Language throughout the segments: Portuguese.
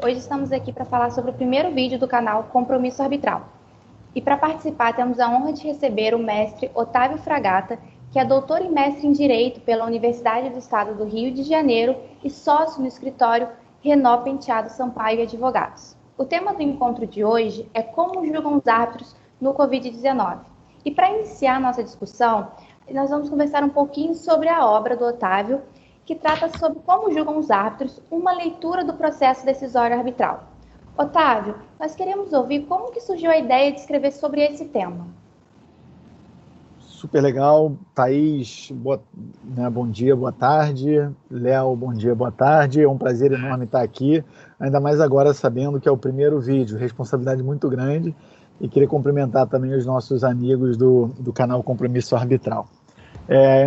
Hoje estamos aqui para falar sobre o primeiro vídeo do canal Compromisso Arbitral. E para participar temos a honra de receber o mestre Otávio Fragata, que é doutor e mestre em Direito pela Universidade do Estado do Rio de Janeiro e sócio no escritório Renó Penteado Sampaio Advogados. O tema do encontro de hoje é como julgam os árbitros no Covid-19. E para iniciar a nossa discussão, nós vamos conversar um pouquinho sobre a obra do Otávio, que trata sobre como julgam os árbitros, uma leitura do processo decisório arbitral. Otávio, nós queremos ouvir como que surgiu a ideia de escrever sobre esse tema. Super legal. Thaís, bom dia, boa tarde. Léo, bom dia, boa tarde. É um prazer enorme estar aqui, ainda mais agora sabendo que é o primeiro vídeo, responsabilidade muito grande, e queria cumprimentar também os nossos amigos do canal Compromisso Arbitral.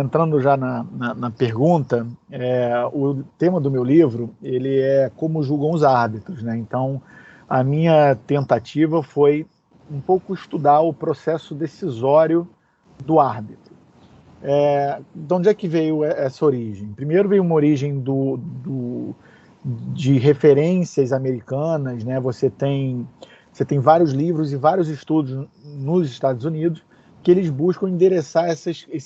Entrando já na pergunta, o tema do meu livro ele é como julgam os árbitros, né? Então, a minha tentativa foi um pouco estudar o processo decisório do árbitro. De onde é que veio essa origem? Primeiro veio uma origem de referências americanas, né? Você tem vários livros e vários estudos nos Estados Unidos que eles buscam endereçar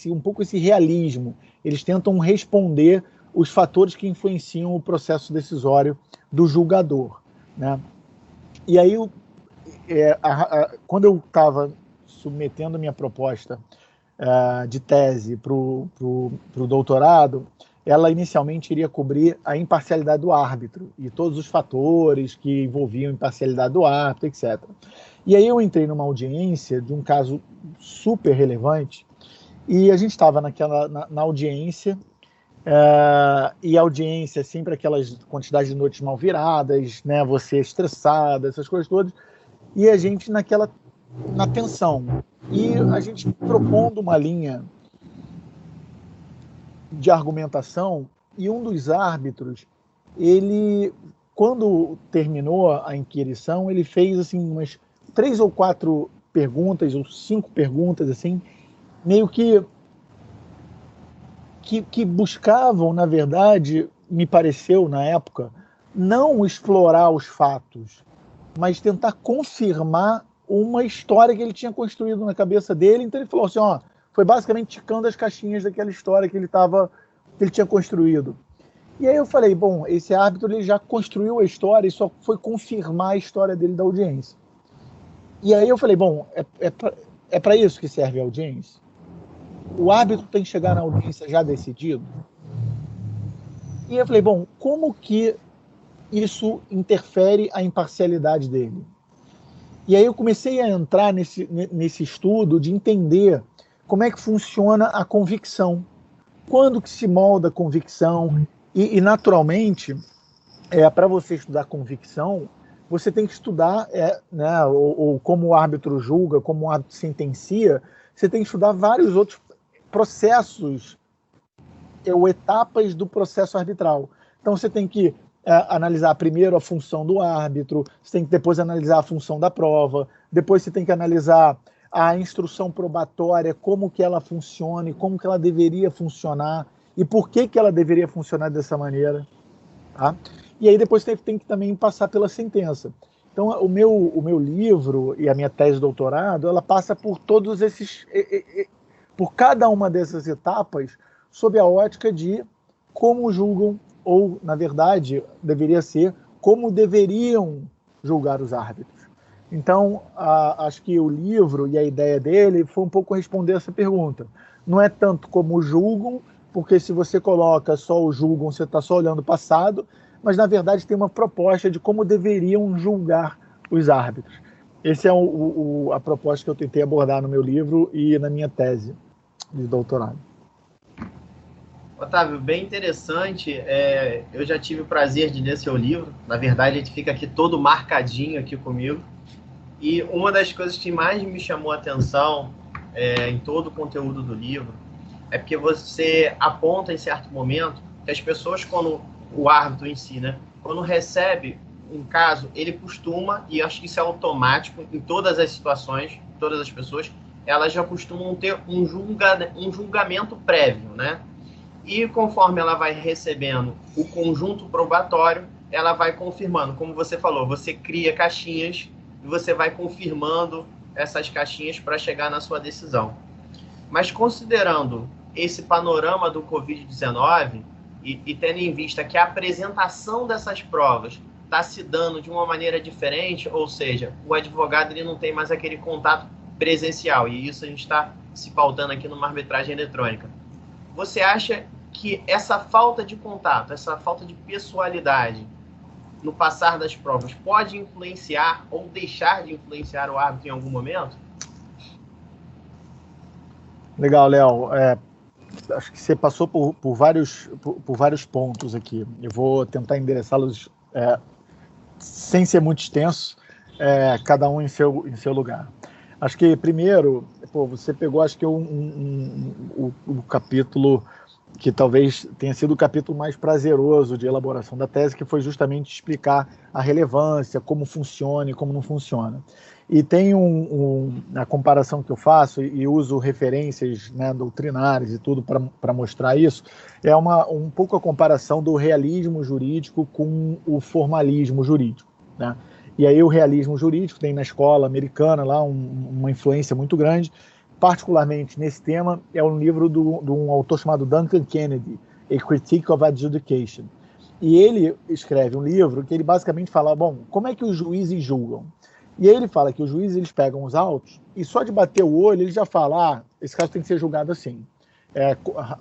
um pouco esse realismo. Eles tentam responder os fatores que influenciam o processo decisório do julgador, né? E aí, quando eu estava submetendo a minha proposta de tese para o doutorado, ela inicialmente iria cobrir a imparcialidade do árbitro e todos os fatores que envolviam a imparcialidade do árbitro, etc. E aí eu entrei numa audiência de um caso super relevante e a gente estava na audiência e a audiência sempre aquelas quantidades de noites mal viradas, né, você estressada, essas coisas todas, e a gente na tensão. E a gente propondo uma linha de argumentação, e um dos árbitros, ele, quando terminou a inquirição, ele fez assim umas 3 ou 4 perguntas, ou 5 perguntas, assim, meio que buscavam, na verdade, me pareceu, na época, não explorar os fatos, mas tentar confirmar uma história que ele tinha construído na cabeça dele. Então ele falou assim, foi basicamente ticando as caixinhas daquela história que ele tinha construído. E aí eu falei, bom, esse árbitro ele já construiu a história e só foi confirmar a história dele da audiência. E aí eu falei, bom, é para isso que serve a audiência? O árbitro tem que chegar na audiência já decidido? E eu falei, bom, como que isso interfere a imparcialidade dele? E aí eu comecei a entrar nesse estudo de entender como é que funciona a convicção. Quando que se molda a convicção? E naturalmente, para você estudar convicção, você tem que estudar, né, ou como o árbitro julga, como o árbitro sentencia, você tem que estudar vários outros processos ou etapas do processo arbitral. Então você tem que analisar primeiro a função do árbitro, você tem que depois analisar a função da prova, depois você tem que analisar a instrução probatória, como que ela funciona e como que ela deveria funcionar e por que ela deveria funcionar dessa maneira, tá? E aí depois tem que também passar pela sentença. Então o meu livro e a minha tese de doutorado, ela passa por todos por cada uma dessas etapas sob a ótica de como julgam, ou, na verdade, deveria ser como deveriam julgar os árbitros. Então, acho que o livro e a ideia dele foi um pouco responder essa pergunta. Não é tanto como julgam, porque se você coloca só o julgam, você está só olhando o passado, mas, na verdade, tem uma proposta de como deveriam julgar os árbitros. Essa é a proposta que eu tentei abordar no meu livro e na minha tese de doutorado. Otávio, bem interessante. Eu já tive o prazer de ler seu livro. Na verdade, ele fica aqui todo marcadinho aqui comigo. E uma das coisas que mais me chamou a atenção em todo o conteúdo do livro é porque você aponta em certo momento que as pessoas, quando o árbitro em si, né, quando recebe um caso, ele costuma, e acho que isso é automático em todas as situações, todas as pessoas, elas já costumam ter um julgamento prévio, né? E conforme ela vai recebendo o conjunto probatório, ela vai confirmando. Como você falou, você cria caixinhas e você vai confirmando essas caixinhas para chegar na sua decisão. Mas considerando esse panorama do Covid-19 e tendo em vista que a apresentação dessas provas está se dando de uma maneira diferente, ou seja, o advogado ele não tem mais aquele contato presencial, e isso a gente está se pautando aqui numa arbitragem eletrônica. Você acha que essa falta de contato, essa falta de pessoalidade no passar das provas pode influenciar ou deixar de influenciar o árbitro em algum momento? Legal, Léo. Acho que você passou por vários pontos aqui. Eu vou tentar endereçá-los sem ser muito extenso, cada um em seu lugar. Acho que, primeiro, você pegou, acho que o capítulo que talvez tenha sido o capítulo mais prazeroso de elaboração da tese, que foi justamente explicar a relevância, como funciona e como não funciona. E tem a comparação que eu faço, e uso referências, né, doutrinárias e tudo para mostrar isso, é um pouco a comparação do realismo jurídico com o formalismo jurídico, né? E aí o realismo jurídico tem na escola americana lá uma influência muito grande. Particularmente nesse tema, é um livro de um autor chamado Duncan Kennedy, A Critique of Adjudication. E ele escreve um livro que ele basicamente fala, bom, como é que os juízes julgam? E aí ele fala que os juízes eles pegam os autos e só de bater o olho ele já fala, esse caso tem que ser julgado assim.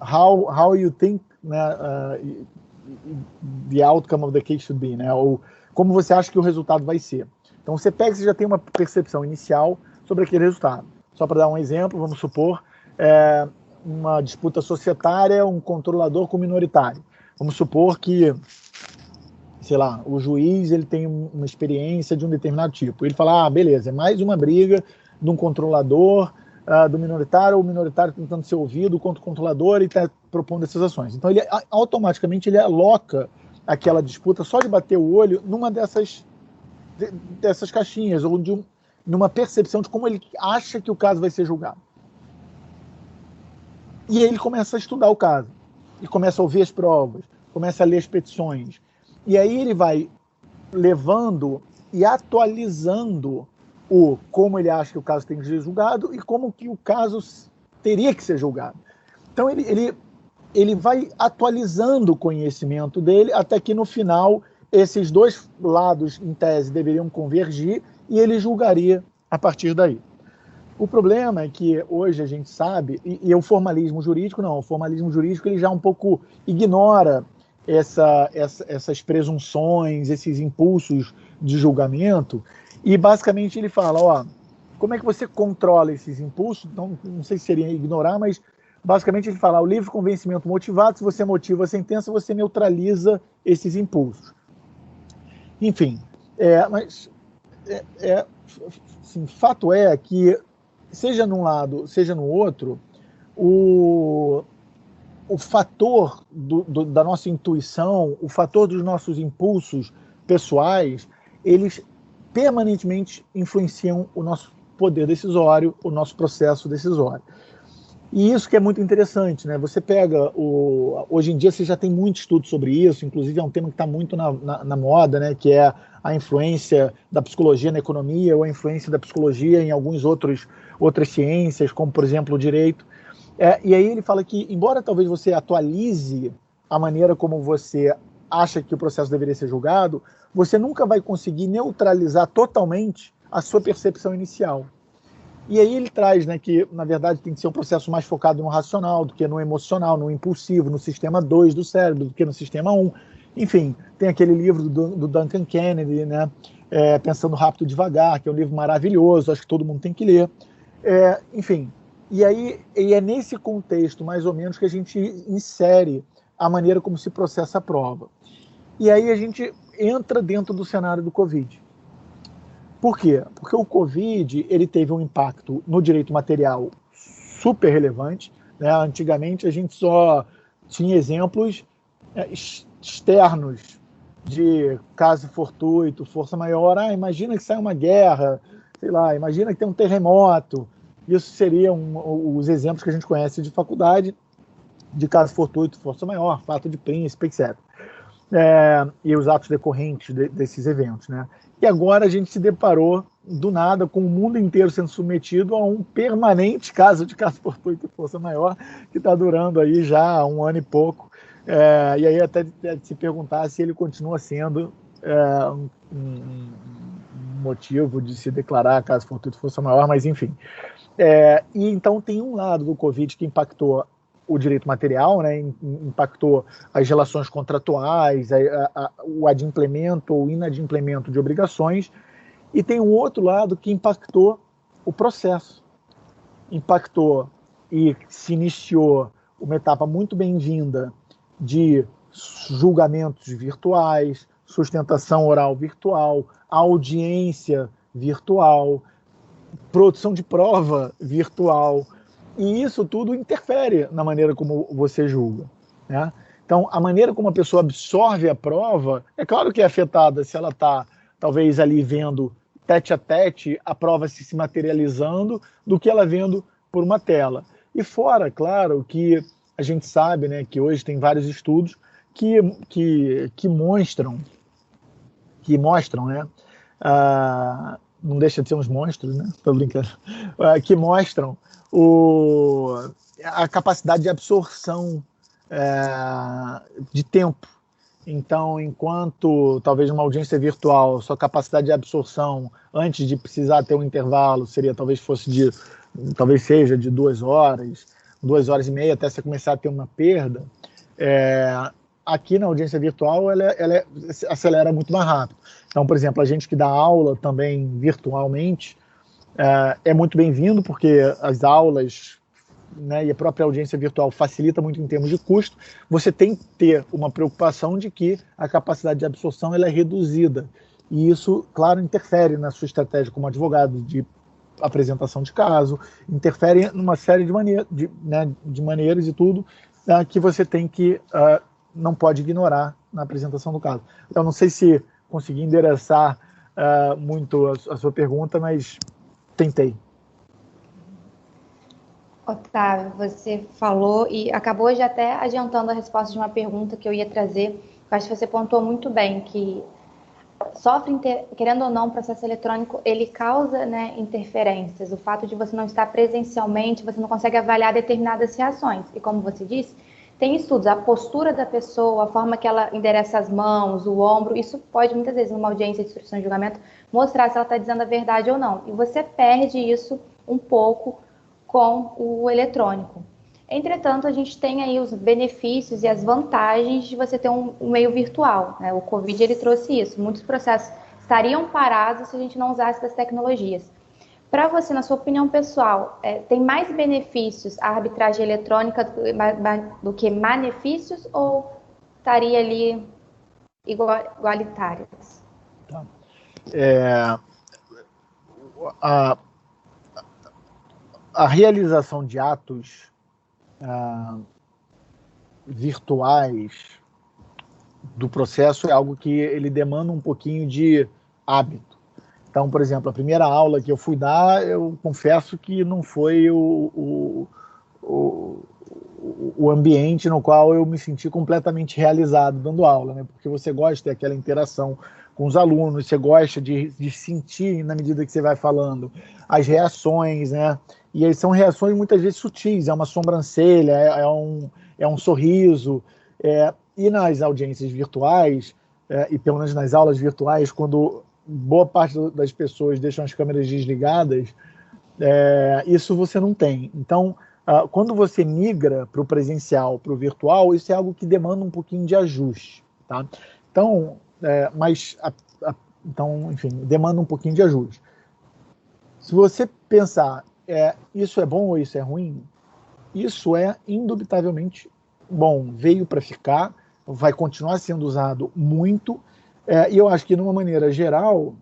How you think, né, the outcome of the case should be, né? Ou como você acha que o resultado vai ser. Então você pega e você já tem uma percepção inicial sobre aquele resultado. Só para dar um exemplo, vamos supor, uma disputa societária, um controlador com minoritário. Vamos supor que, sei lá, o juiz ele tem uma experiência de um determinado tipo. Ele fala, beleza, é mais uma briga de um controlador, do minoritário, ou o minoritário tentando ser ouvido contra o controlador e está propondo essas ações. Então, ele automaticamente ele aloca aquela disputa só de bater o olho numa dessas caixinhas, ou numa percepção de como ele acha que o caso vai ser julgado. E aí ele começa a estudar o caso, e começa a ouvir as provas, começa a ler as petições, e aí ele vai levando e atualizando como ele acha que o caso tem que ser julgado e como que o caso teria que ser julgado. Então ele vai atualizando o conhecimento dele até que no final esses dois lados, em tese, deveriam convergir e ele julgaria a partir daí. O problema é que hoje a gente sabe, e o formalismo jurídico não, o formalismo jurídico ele já um pouco ignora essas presunções, esses impulsos de julgamento, e basicamente ele fala, como é que você controla esses impulsos? Não sei se seria ignorar, mas basicamente ele fala, o livre convencimento motivado, se você motiva a sentença, você neutraliza esses impulsos. Enfim, mas assim, fato é que, seja num lado, seja no outro, o fator da nossa intuição, o fator dos nossos impulsos pessoais, eles permanentemente influenciam o nosso poder decisório, o nosso processo decisório. E isso que é muito interessante, né? Você pega hoje em dia você já tem muito estudo sobre isso, inclusive é um tema que está muito na moda, né? Que é a influência da psicologia na economia ou a influência da psicologia em algumas outras ciências, como por exemplo o direito. E aí ele fala que, embora talvez você atualize a maneira como você acha que o processo deveria ser julgado, você nunca vai conseguir neutralizar totalmente a sua percepção inicial. E aí ele traz, né, que, na verdade, tem que ser um processo mais focado no racional do que no emocional, no impulsivo, no sistema 2 do cérebro do que no sistema 1. Enfim, tem aquele livro do Duncan Kennedy, né, Pensando Rápido e Devagar, que é um livro maravilhoso, acho que todo mundo tem que ler. Enfim, e é nesse contexto, mais ou menos, que a gente insere a maneira como se processa a prova. E aí a gente entra dentro do cenário do Covid. Por quê? Porque o Covid ele teve um impacto no direito material super relevante, né? Antigamente a gente só tinha exemplos externos de caso fortuito, força maior. Imagina que sai uma guerra, sei lá, imagina que tem um terremoto. Isso seriam os exemplos que a gente conhece de faculdade, de caso fortuito, força maior, fato de príncipe, etc. e os atos decorrentes desses eventos, né? E agora a gente se deparou, do nada, com o mundo inteiro sendo submetido a um permanente caso de caso fortuito e força maior, que está durando aí já há 1 ano e pouco. E aí até se perguntar se ele continua sendo um motivo de se declarar caso fortuito e força maior, mas enfim. E então tem um lado do Covid que impactou o direito material, né, impactou as relações contratuais, o adimplemento ou inadimplemento de obrigações, e tem um outro lado que impactou o processo. Impactou e se iniciou uma etapa muito bem-vinda de julgamentos virtuais, sustentação oral virtual, audiência virtual, produção de prova virtual, e isso tudo interfere na maneira como você julga, né? Então, a maneira como a pessoa absorve a prova, é claro que é afetada se ela está, talvez, ali vendo tete a tete a prova se materializando, do que ela vendo por uma tela. E fora, claro, que a gente sabe, né, que hoje tem vários estudos que mostram, né, não deixa de ser uns monstros, né? Tô brincando. Que mostram a capacidade de absorção de tempo. Então, enquanto talvez uma audiência virtual, sua capacidade de absorção antes de precisar ter um intervalo seria talvez seja de 2 horas, 2 horas e meia até você começar a ter uma perda. Aqui na audiência virtual ela acelera muito mais rápido. Então, por exemplo, a gente que dá aula também virtualmente é muito bem-vindo, porque as aulas, né, e a própria audiência virtual facilita muito em termos de custo. Você tem que ter uma preocupação de que a capacidade de absorção ela é reduzida. E isso, claro, interfere na sua estratégia como advogado de apresentação de caso, interfere numa série de maneiras e tudo que você tem que não pode ignorar na apresentação do caso. Então, não sei se consegui endereçar muito a sua pergunta, mas tentei. Otávio, você falou e acabou já até adiantando a resposta de uma pergunta que eu ia trazer. Eu acho que você pontuou muito bem que querendo ou não, o processo eletrônico, ele causa, né, interferências. O fato de você não estar presencialmente, você não consegue avaliar determinadas reações. E como você disse, tem estudos, a postura da pessoa, a forma que ela endereça as mãos, o ombro, isso pode muitas vezes, numa audiência de instrução e julgamento, mostrar se ela está dizendo a verdade ou não. E você perde isso um pouco com o eletrônico. Entretanto, a gente tem aí os benefícios e as vantagens de você ter um meio virtual, né? O Covid ele trouxe isso. Muitos processos estariam parados se a gente não usasse das tecnologias. Para você, na sua opinião pessoal, tem mais benefícios a arbitragem eletrônica do que malefícios, ou estaria ali igualitárias? Tá. A realização de atos virtuais do processo é algo que ele demanda um pouquinho de hábito. Então, por exemplo, a primeira aula que eu fui dar, eu confesso que não foi o ambiente no qual eu me senti completamente realizado dando aula, né? Porque você gosta de ter aquela interação com os alunos, você gosta de sentir, na medida que você vai falando, as reações, né? E aí são reações muitas vezes sutis, é uma sobrancelha, é um sorriso. E nas audiências virtuais, e pelo menos nas aulas virtuais, quando boa parte das pessoas deixam as câmeras desligadas, isso você não tem. Então, quando você migra para o presencial, para o virtual, isso é algo que demanda um pouquinho de ajuste, tá? Então, enfim, demanda um pouquinho de ajuste. Se você pensar, isso é bom ou isso é ruim, isso é indubitavelmente bom, veio para ficar, vai continuar sendo usado muito, e eu acho que, de uma maneira geral,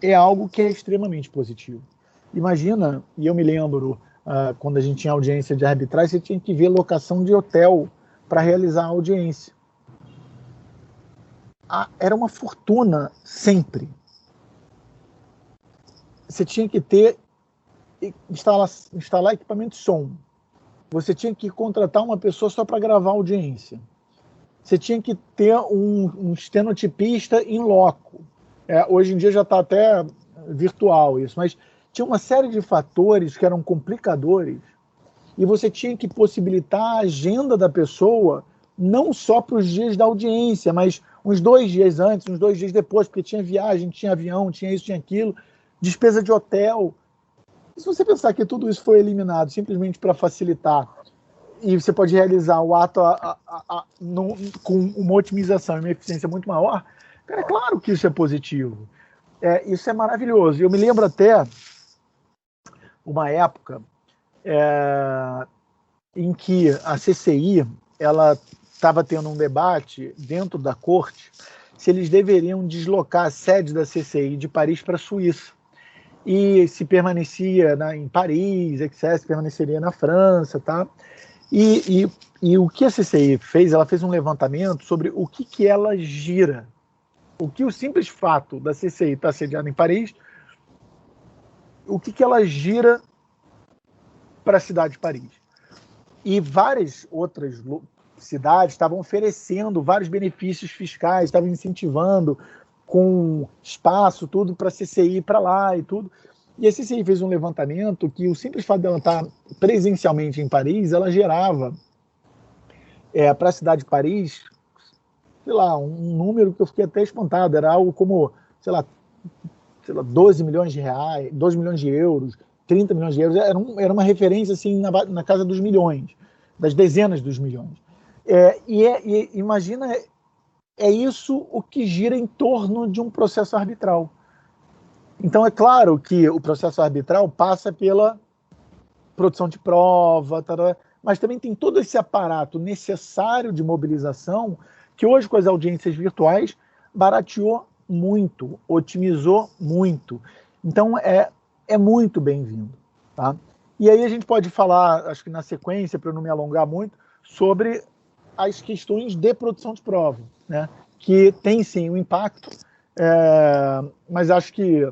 é algo que é extremamente positivo. Imagina, e eu me lembro, quando a gente tinha audiência de arbitragem, você tinha que ver locação de hotel para realizar a audiência. Era uma fortuna sempre. Você tinha que instalar equipamento de som. Você tinha que contratar uma pessoa só para gravar a audiência. você tinha que ter um estenotipista in loco. Hoje em dia já está até virtual isso, mas tinha uma série de fatores que eram complicadores e você tinha que possibilitar a agenda da pessoa não só para os dias da audiência, mas uns 2 dias antes, uns 2 dias depois, porque tinha viagem, tinha avião, tinha isso, tinha aquilo, despesa de hotel. E se você pensar que tudo isso foi eliminado simplesmente para facilitar, e você pode realizar o ato com uma otimização e uma eficiência muito maior, cara, é claro que isso é positivo. Isso é maravilhoso. Eu me lembro até uma época em que a CCI ela estava tendo um debate dentro da corte se eles deveriam deslocar a sede da CCI de Paris para a Suíça. E se permanecia em Paris, etc., se permaneceria na França, tá? E o que a CCI fez? Ela fez um levantamento sobre o que ela gira. O que o simples fato da CCI estar sediada em Paris, o que ela gira para a cidade de Paris. E várias outras cidades estavam oferecendo vários benefícios fiscais, estavam incentivando com espaço, tudo para a CCI ir para lá e tudo. E a CCI fez um levantamento que o simples fato dela estar presencialmente em Paris, ela gerava para a cidade de Paris, sei lá, um número que eu fiquei até espantado, era algo como, sei lá 12 milhões de reais, 12 milhões de euros, 30 milhões de euros, era uma referência assim na casa dos milhões, das dezenas dos milhões. Imagina, isso o que gira em torno de um processo arbitral. Então, é claro que o processo arbitral passa pela produção de prova, mas também tem todo esse aparato necessário de mobilização que hoje, com as audiências virtuais, barateou muito, otimizou muito. Então, é muito bem-vindo. Tá? E aí a gente pode falar, acho que na sequência, para eu não me alongar muito, sobre as questões de produção de prova, né? Que tem sim um impacto, mas acho que,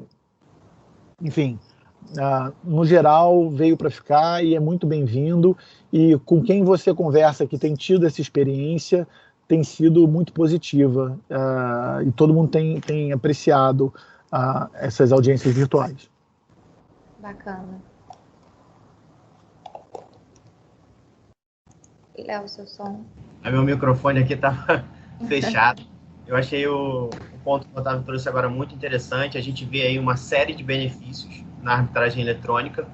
enfim, no geral veio para ficar e é muito bem-vindo, e com quem você conversa que tem tido essa experiência tem sido muito positiva, e todo mundo tem apreciado essas audiências virtuais. Bacana. Léo, seu som. Meu microfone aqui estava fechado. Eu achei o ponto que o Otávio trouxe agora muito interessante. A gente vê aí uma série de benefícios na arbitragem eletrônica,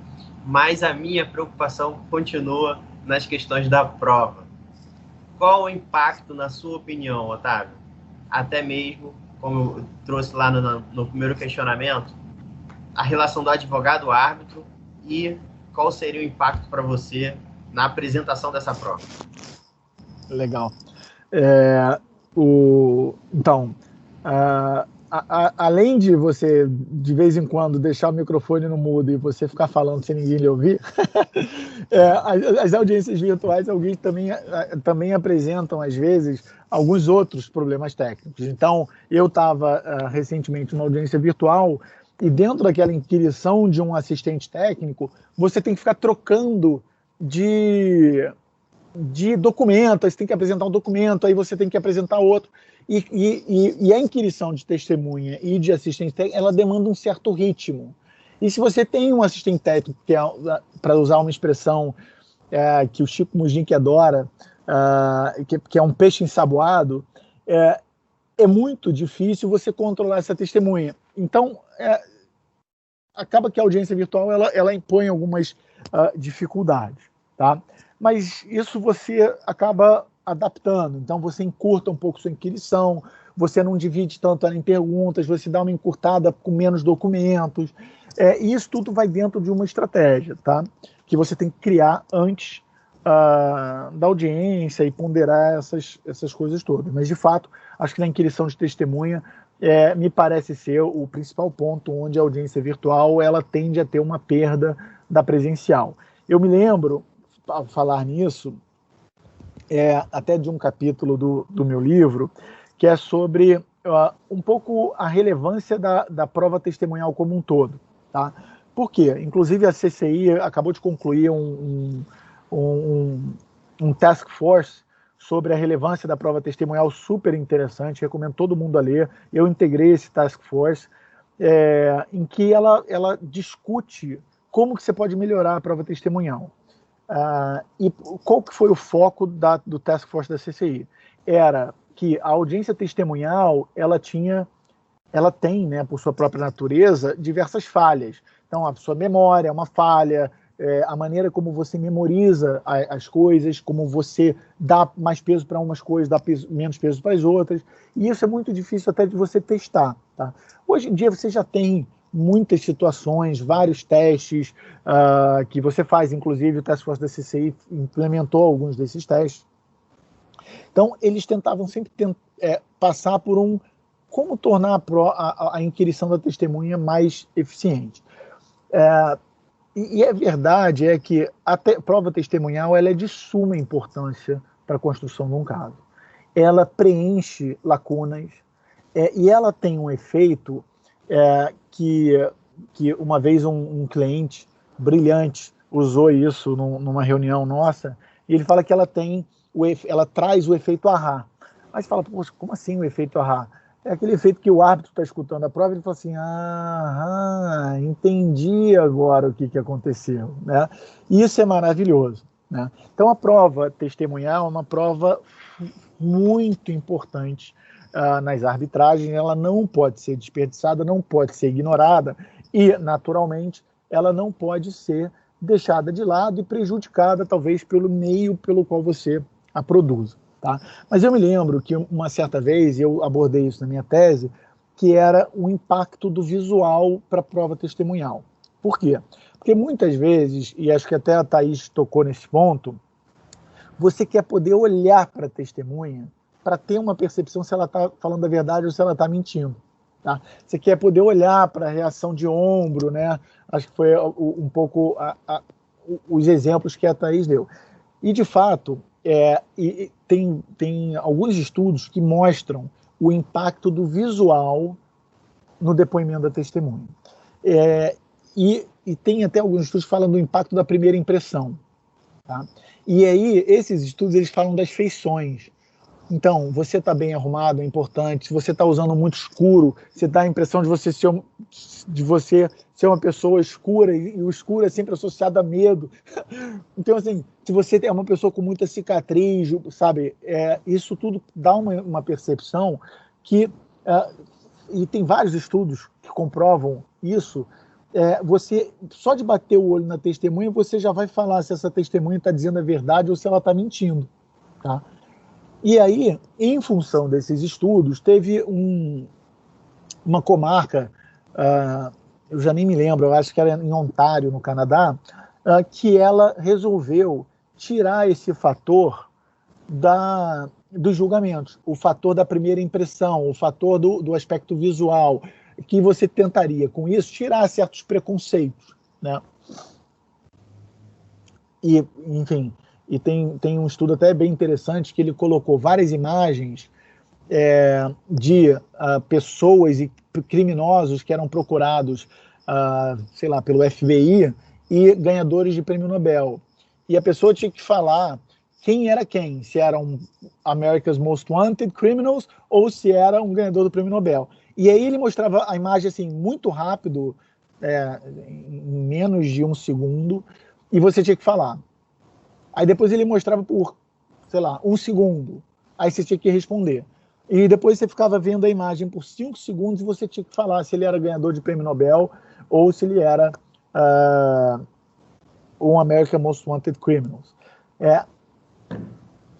mas a minha preocupação continua nas questões da prova. Qual o impacto, na sua opinião, Otávio? Até mesmo, como eu trouxe lá no primeiro questionamento, a relação do advogado-árbitro e qual seria o impacto para você na apresentação dessa prova? Legal. Então, além de você, de vez em quando, deixar o microfone no mudo e você ficar falando sem ninguém lhe ouvir, as audiências virtuais também apresentam, às vezes, alguns outros problemas técnicos. Então, eu estava recentemente numa audiência virtual e dentro daquela inquirição de um assistente técnico, você tem que ficar trocando de documento, aí você tem que apresentar um documento, aí você tem que apresentar outro. E a inquirição de testemunha e de assistente técnico, ela demanda um certo ritmo. E se você tem um assistente técnico, que para usar uma expressão que o Chico Mugin adora, que é um peixe ensaboado, é muito difícil você controlar essa testemunha. Então, acaba que a audiência virtual ela impõe algumas dificuldades, tá? Mas isso você acaba adaptando. Então, você encurta um pouco sua inquirição, você não divide tanto ela em perguntas, você dá uma encurtada com menos documentos. E isso tudo vai dentro de uma estratégia, tá? Que você tem que criar antes da audiência e ponderar essas coisas todas. Mas, de fato, acho que na inquirição de testemunha me parece ser o principal ponto onde a audiência virtual ela tende a ter uma perda da presencial. Eu me lembro, ao falar nisso, até de um capítulo do meu livro, que é sobre um pouco a relevância da prova testemunhal como um todo. Tá? Por quê? Inclusive a CCI acabou de concluir um task force sobre a relevância da prova testemunhal, super interessante, recomendo todo mundo a ler. Eu integrei esse Task Force, em que ela discute como que você pode melhorar a prova testemunhal. E qual que foi o foco do Task Force da CCI? Era que a audiência testemunhal, ela tem, né, por sua própria natureza, diversas falhas. Então, a sua memória é uma falha, a maneira como você memoriza as coisas, como você dá mais peso para umas coisas, dá menos peso para as outras, e isso é muito difícil até de você testar. Tá? Hoje em dia você já tem muitas situações, vários testes que você faz, inclusive o Task Force da CCI implementou alguns desses testes. Então, eles tentavam sempre passar por como tornar a inquirição da testemunha mais eficiente. E a verdade é que a prova testemunhal ela é de suma importância para a construção de um caso. Ela preenche lacunas e ela tem um efeito que uma vez um cliente brilhante usou isso numa reunião nossa, e ele fala que ela traz o efeito ahá. Aí você fala, poxa, como assim o efeito ahá? É aquele efeito que o árbitro está escutando a prova e ele fala assim, entendi agora o que aconteceu. Né? E isso é maravilhoso. Né? Então a prova testemunhal é uma prova muito importante nas arbitragens, ela não pode ser desperdiçada, não pode ser ignorada e, naturalmente, ela não pode ser deixada de lado e prejudicada, talvez, pelo meio pelo qual você a produz. Tá? Mas eu me lembro que uma certa vez, eu abordei isso na minha tese, que era o impacto do visual para a prova testemunhal. Por quê? Porque muitas vezes, e acho que até a Thaís tocou nesse ponto, você quer poder olhar para a testemunha para ter uma percepção se ela está falando a verdade ou se ela está mentindo. Tá? Você quer poder olhar para a reação de ombro, né? Acho que foi um pouco os exemplos que a Thaís deu. E, de fato, tem alguns estudos que mostram o impacto do visual no depoimento da testemunha. E tem até alguns estudos falando do impacto da primeira impressão. Tá? E aí, esses estudos eles falam das feições. Então, você está bem arrumado, é importante. Se você está usando muito escuro, você dá a impressão de você ser uma pessoa escura, e o escuro é sempre associado a medo. Então, assim, se você é uma pessoa com muita cicatriz, sabe, isso tudo dá uma percepção que, e tem vários estudos que comprovam isso, você, só de bater o olho na testemunha, você já vai falar se essa testemunha está dizendo a verdade ou se ela está mentindo. Tá? E aí, em função desses estudos, teve uma comarca, eu já nem me lembro, eu acho que era em Ontário, no Canadá, que ela resolveu tirar esse fator dos julgamentos, o fator da primeira impressão, o fator do aspecto visual, que você tentaria, com isso, tirar certos preconceitos. Né? E, enfim... E tem um estudo até bem interessante que ele colocou várias imagens de pessoas e criminosos que eram procurados, sei lá, pelo FBI e ganhadores de prêmio Nobel. E a pessoa tinha que falar quem era quem, se era um America's Most Wanted Criminals ou se era um ganhador do prêmio Nobel. E aí ele mostrava a imagem assim, muito rápido, em menos de um segundo, e você tinha que falar. Aí depois ele mostrava por, sei lá, um segundo. Aí você tinha que responder. E depois você ficava vendo a imagem por 5 segundos e você tinha que falar se ele era ganhador de prêmio Nobel ou se ele era um American Most Wanted Criminals.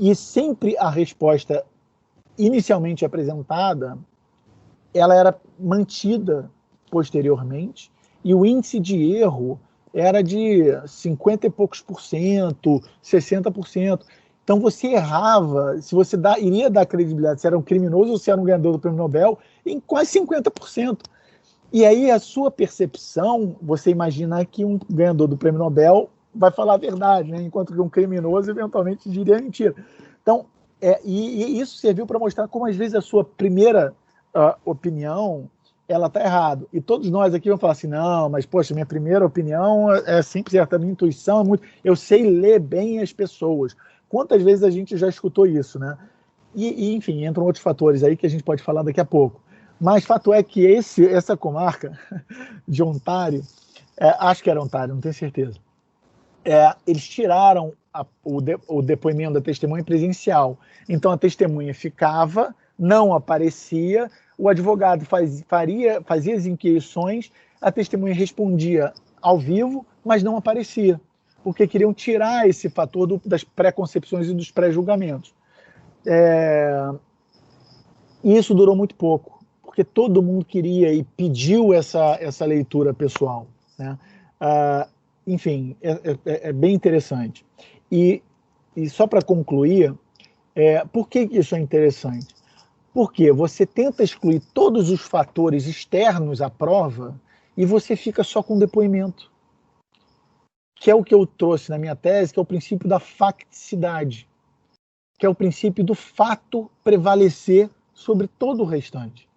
E sempre a resposta inicialmente apresentada, ela era mantida posteriormente e o índice de erro era de 50 e poucos %, 60%. Então você errava, se você iria dar credibilidade se era um criminoso ou se era um ganhador do prêmio Nobel, em quase 50%. E aí a sua percepção, você imagina que um ganhador do prêmio Nobel vai falar a verdade, né? Enquanto que um criminoso eventualmente diria mentira. Então, e isso serviu para mostrar como às vezes a sua primeira opinião ela está errada. E todos nós aqui vamos falar assim, não, mas, poxa, minha primeira opinião é sempre certa, a minha intuição é muito... Eu sei ler bem as pessoas. quantas vezes a gente já escutou isso, né? Enfim, entram outros fatores aí que a gente pode falar daqui a pouco. Mas fato é que essa comarca de Ontário, acho que era Ontário, não tenho certeza, eles tiraram o depoimento da testemunha presencial. Então a testemunha ficava, não aparecia, o advogado fazia as inquirições, a testemunha respondia ao vivo, mas não aparecia, porque queriam tirar esse fator das pré-concepções e dos pré-julgamentos. E isso durou muito pouco, porque todo mundo queria e pediu essa leitura pessoal, né? Enfim, é bem interessante. E só para concluir, por que isso é interessante? Porque você tenta excluir todos os fatores externos à prova e você fica só com o depoimento, que é o que eu trouxe na minha tese, que é o princípio da facticidade, que é o princípio do fato prevalecer sobre todo o restante.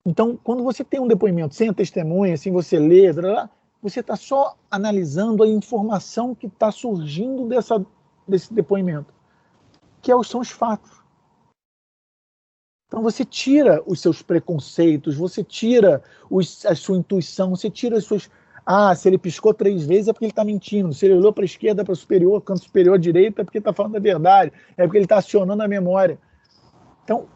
Então, quando você tem um depoimento sem a testemunha, sem você ler, você está só analisando a informação que está surgindo desse depoimento, que são os fatos. Então você tira os seus preconceitos, você tira a sua intuição, você tira as suas... se ele piscou 3 vezes é porque ele está mentindo, se ele olhou para a esquerda, para o superior, canto superior direito, é porque ele está falando a verdade, é porque ele está acionando a memória. Então,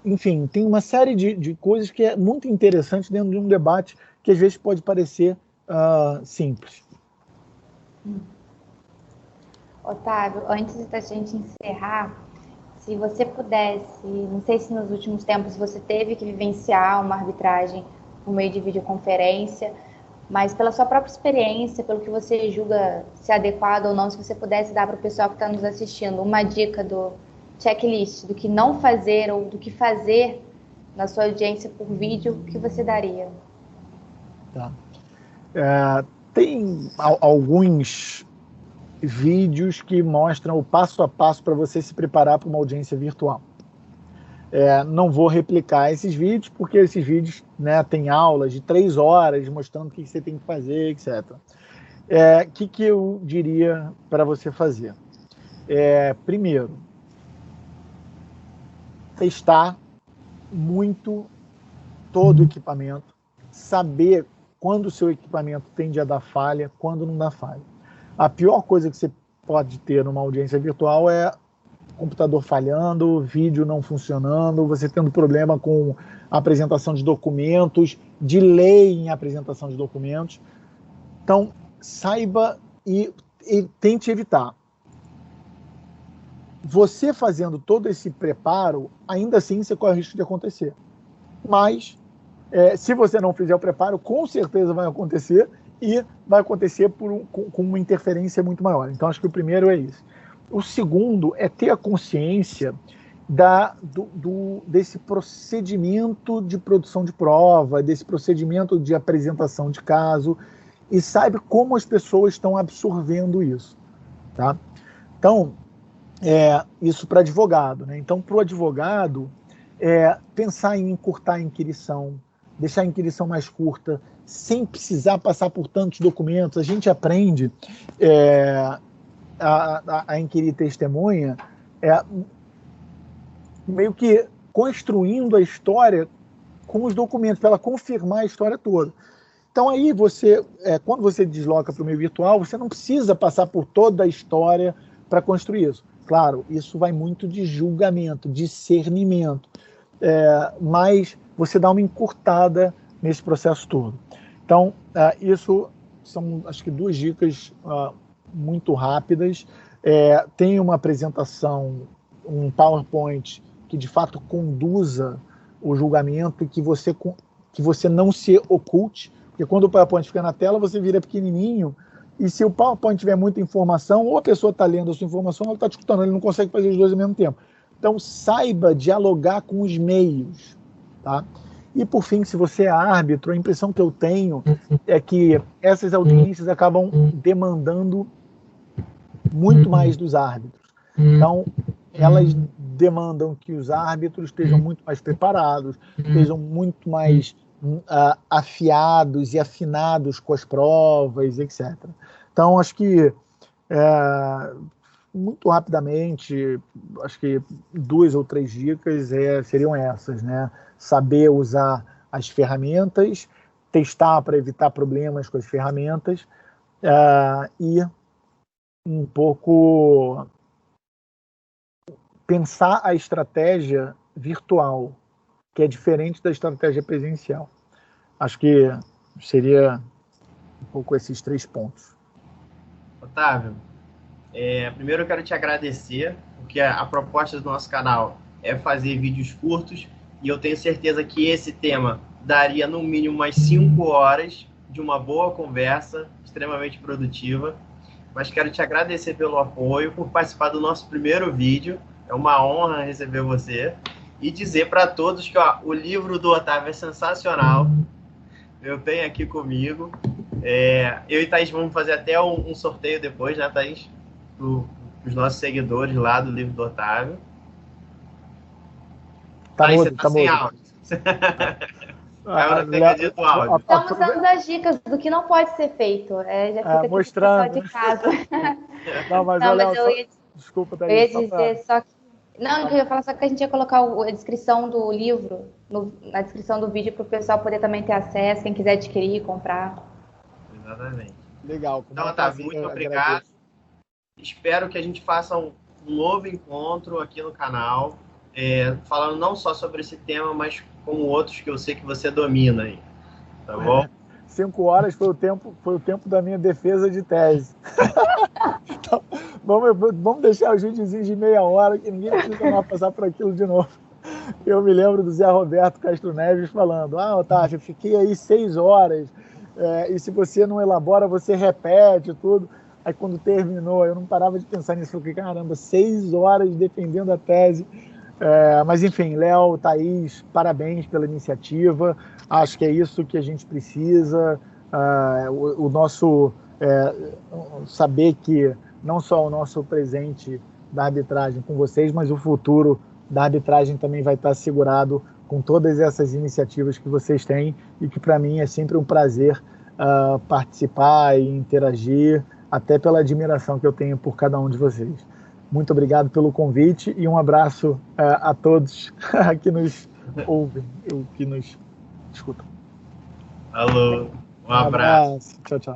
enfim, tem uma série de coisas que é muito interessante dentro de um debate que às vezes pode parecer simples. Otávio, antes da gente encerrar, se você pudesse, não sei se nos últimos tempos você teve que vivenciar uma arbitragem por meio de videoconferência, mas pela sua própria experiência, pelo que você julga ser adequado ou não, se você pudesse dar para o pessoal que está nos assistindo uma dica do checklist, do que não fazer ou do que fazer na sua audiência por vídeo, o que você daria? Tá. Tem alguns vídeos que mostram o passo a passo para você se preparar para uma audiência virtual. Não vou replicar esses vídeos, porque esses vídeos, né, tem aulas de 3 horas mostrando o que você tem que fazer, etc. O que eu diria para você fazer? Primeiro, testar muito todo o equipamento, saber quando o seu equipamento tende a dar falha, quando não dá falha. A pior coisa que você pode ter numa audiência virtual é computador falhando, vídeo não funcionando, você tendo problema com a apresentação de documentos, delay em apresentação de documentos. Então, saiba e tente evitar. Você fazendo todo esse preparo, ainda assim você corre o risco de acontecer. Mas, se você não fizer o preparo, com certeza vai acontecer, e vai acontecer com uma interferência muito maior. Então, acho que o primeiro é isso. O segundo é ter a consciência desse procedimento de produção de prova, desse procedimento de apresentação de caso, e saiba como as pessoas estão absorvendo isso. Tá? Então, isso para advogado, né? Então, para o advogado, pensar em encurtar a inquirição, deixar a inquirição mais curta, sem precisar passar por tantos documentos. A gente aprende a inquirir testemunha meio que construindo a história com os documentos, para ela confirmar a história toda. Então aí quando você desloca para o meio virtual, você não precisa passar por toda a história para construir isso. Claro, isso vai muito de julgamento, discernimento, mas você dá uma encurtada nesse processo todo. Então, isso são, acho que, 2 dicas muito rápidas. Tem uma apresentação, um PowerPoint que, de fato, conduza o julgamento e que você não se oculte, porque quando o PowerPoint fica na tela, você vira pequenininho, e se o PowerPoint tiver muita informação, ou a pessoa está lendo a sua informação, ou ela está te escutando, ele não consegue fazer os 2 ao mesmo tempo. Então, saiba dialogar com os meios, tá? E, por fim, se você é árbitro, a impressão que eu tenho é que essas audiências acabam demandando muito mais dos árbitros. Então, elas demandam que os árbitros estejam muito mais preparados, estejam muito mais afiados e afinados com as provas, etc. Então, acho que Muito rapidamente, acho que 2 ou 3 dicas seriam essas, né? Saber usar as ferramentas, testar para evitar problemas com as ferramentas, e um pouco pensar a estratégia virtual, que é diferente da estratégia presencial. Acho que seria um pouco esses 3 pontos. Otávio, primeiro eu quero te agradecer, porque a proposta do nosso canal é fazer vídeos curtos, e eu tenho certeza que esse tema daria no mínimo umas 5 horas de uma boa conversa, extremamente produtiva. Mas quero te agradecer pelo apoio, por participar do nosso primeiro vídeo. É uma honra receber você. E dizer para todos que o livro do Otávio é sensacional. Eu tenho aqui comigo. Eu e Thaís vamos fazer até um sorteio depois, né, Thaís? Para os nossos seguidores lá do livro do Otávio. Thaís, você tá sem áudio. Estamos dando as dicas do que não pode ser feito. Já fica mostrando. Aqui de casa. Não, mas desculpa, Thaís. Eu ia dizer só que... Não, eu ia falar só que a gente ia colocar a descrição do livro na descrição do vídeo para o pessoal poder também ter acesso, quem quiser adquirir, comprar. Exatamente. Legal. Então, Otávio, muito obrigado. Agradeço. Espero que a gente faça um novo encontro aqui no canal, falando não só sobre esse tema, mas como outros que eu sei que você domina aí. Tá bom? 5 horas foi o tempo da minha defesa de tese. Então, vamos deixar os videozinhos de meia hora, que ninguém precisa mais passar por aquilo de novo. Eu me lembro do Zé Roberto Castro Neves falando: Otávio, fiquei aí 6 horas, e se você não elabora, você repete tudo. Aí quando terminou, eu não parava de pensar nisso. Eu falei, caramba, 6 horas defendendo a tese. Mas enfim, Léo, Thaís, parabéns pela iniciativa. Acho que é isso que a gente precisa. O nosso saber que não só o nosso presente da arbitragem com vocês, mas o futuro da arbitragem também vai estar assegurado com todas essas iniciativas que vocês têm, e que para mim é sempre um prazer participar e interagir, até pela admiração que eu tenho por cada um de vocês. Muito obrigado pelo convite e um abraço a todos que nos ouvem, que nos escutam. Alô, um abraço. Tchau, tchau.